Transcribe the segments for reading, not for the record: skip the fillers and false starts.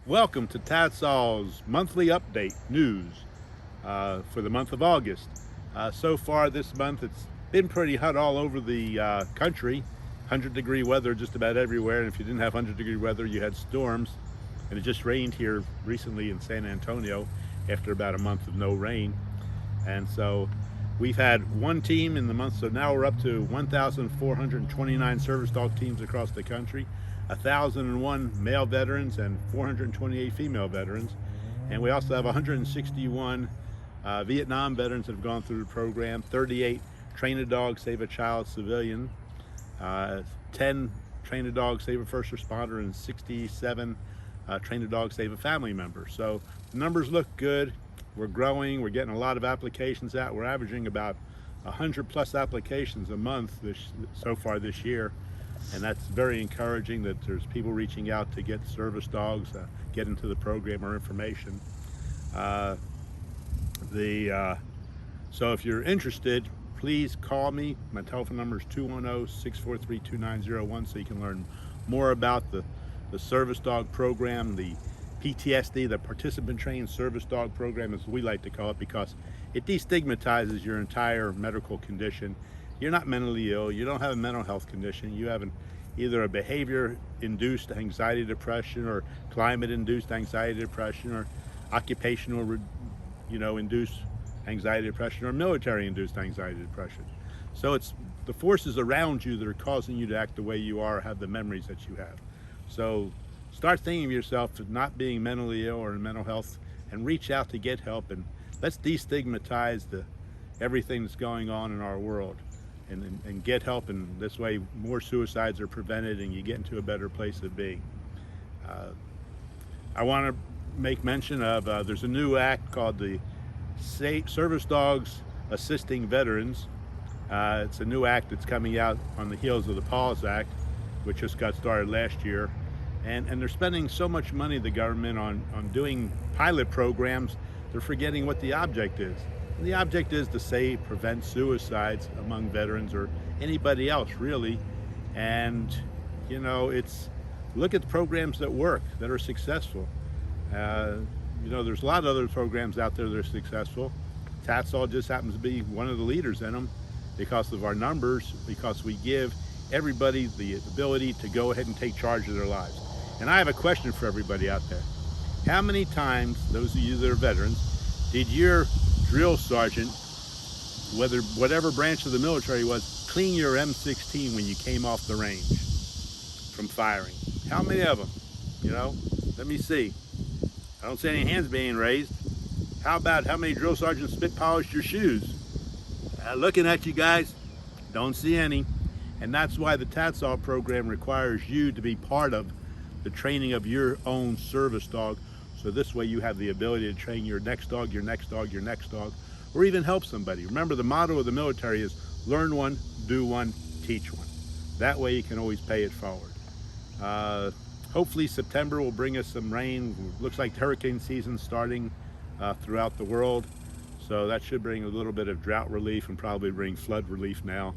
Welcome to TADSAW's monthly update news for the month of August. So far this month, it's been pretty hot all over the country. 100-degree weather just about everywhere. And if you didn't have 100-degree weather, you had storms. And it just rained here recently in San Antonio after about a month of no rain. And so we've had one team in the month, so now we're up to 1,429 service dog teams across the country, 1,001 male veterans and 428 female veterans. And we also have 161 Vietnam veterans that have gone through the program, 38 Train a Dog, Save a Child civilian, 10 Train a Dog, Save a First Responder, and 67 Train a Dog, Save a Family member. So the numbers look good. We're growing. We're getting a lot of applications out. We're averaging about 100 plus applications a month so far this year. And that's very encouraging that there's people reaching out to get service dogs, get into the program or information. So if you're interested, please call me. My telephone number is 210-643-2901 so you can learn more about the service dog program, the PTSD, the participant trained service dog program, as we like to call it, because it destigmatizes your entire medical condition. You're not mentally ill, you don't have a mental health condition, you have either a behavior induced anxiety depression or climate induced anxiety depression or occupational induced anxiety depression or military induced anxiety depression. So it's the forces around you that are causing you to act the way you are, have the memories that you have. So start thinking of yourself as not being mentally ill or in mental health, and reach out to get help, and let's destigmatize everything that's going on in our world, and get help, and this way more suicides are prevented and you get into a better place of being. I want to make mention of there's a new act called the Service Dogs Assisting Veterans. It's a new act that's coming out on the heels of the PAWS Act, which just got started last year. And they're spending so much money, the government, on doing pilot programs, they're forgetting what the object is. And the object is to prevent suicides among veterans or anybody else, really. And, look at the programs that work, that are successful. There's a lot of other programs out there that are successful. TADSAW just happens to be one of the leaders in them because of our numbers, because we give everybody the ability to go ahead and take charge of their lives. And I have a question for everybody out there. How many times, those of you that are veterans, did your drill sergeant, whatever branch of the military was, clean your M16 when you came off the range from firing? How many of them? Let me see. I don't see any hands being raised. How about how many drill sergeants spit polished your shoes? Looking at you guys, don't see any. And that's why the TADSAW program requires you to be part of the training of your own service dog. So this way you have the ability to train your next dog, your next dog, your next dog, or even help somebody. Remember, the motto of the military is learn one, do one, teach one. That way you can always pay it forward. Hopefully September will bring us some rain. Looks like hurricane season starting throughout the world. So that should bring a little bit of drought relief and probably bring flood relief now.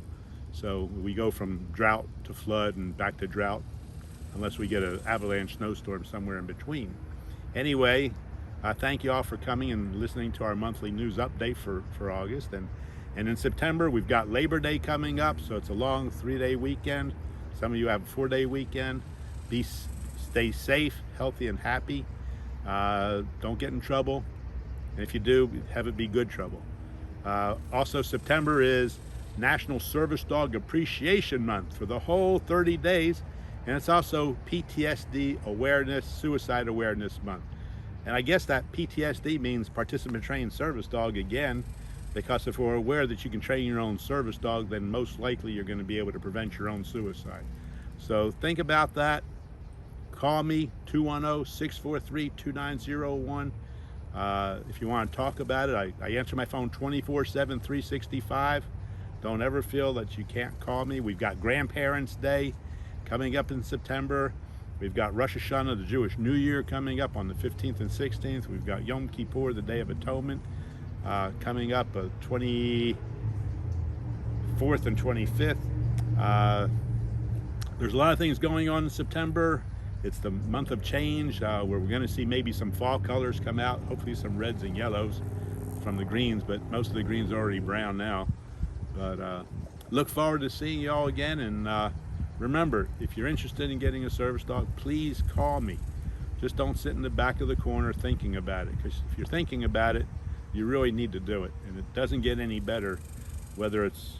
So we go from drought to flood and back to drought, unless we get an avalanche snowstorm somewhere in between. Anyway, thank you all for coming and listening to our monthly news update for August. And in September, we've got Labor Day coming up, so it's a long 3-day weekend. Some of you have a 4-day weekend. Stay safe, healthy, and happy. Don't get in trouble. And if you do, have it be good trouble. Also, September is National Service Dog Appreciation Month for the whole 30 days. And it's also PTSD Awareness, Suicide Awareness Month. And I guess that PTSD means participant trained service dog again, because if we're aware that you can train your own service dog, then most likely you're going to be able to prevent your own suicide. So think about that. Call me, 210-643-2901. If you want to talk about it, I answer my phone 24/7, 365. Don't ever feel that you can't call me. We've got Grandparents' Day coming up in September. We've got Rosh Hashanah, the Jewish New Year, coming up on the 15th and 16th. We've got Yom Kippur, the Day of Atonement, coming up 24th and 25th. There's a lot of things going on in September. It's the month of change where we're going to see maybe some fall colors come out, hopefully some reds and yellows from the greens, but most of the greens are already brown now. But look forward to seeing you all again, and remember, if you're interested in getting a service dog, please call me. Just don't sit in the back of the corner thinking about it, because if you're thinking about it, you really need to do it, and it doesn't get any better, whether it's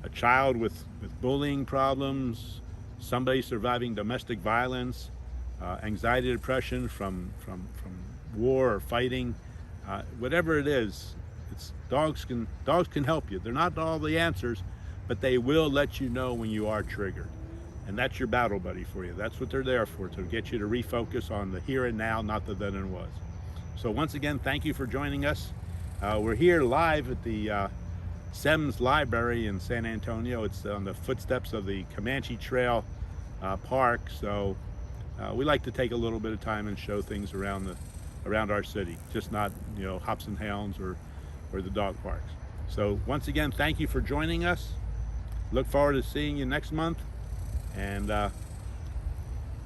a child with bullying problems, somebody surviving domestic violence, anxiety, depression from war or fighting, whatever it is. Dogs can help you. They're not all the answers, but they will let you know when you are triggered. And that's your battle buddy for you. That's what they're there for, to get you to refocus on the here and now, not the then and was. So once again, thank you for joining us. We're here live at the Semmes Library in San Antonio. It's on the footsteps of the Comanche Trail Park. So we like to take a little bit of time and show things around our city, just not, you know, hops and hounds or the dog parks. So once again, thank you for joining us. Look forward to seeing you next month, and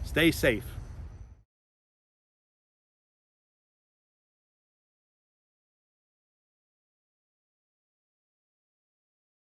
stay safe.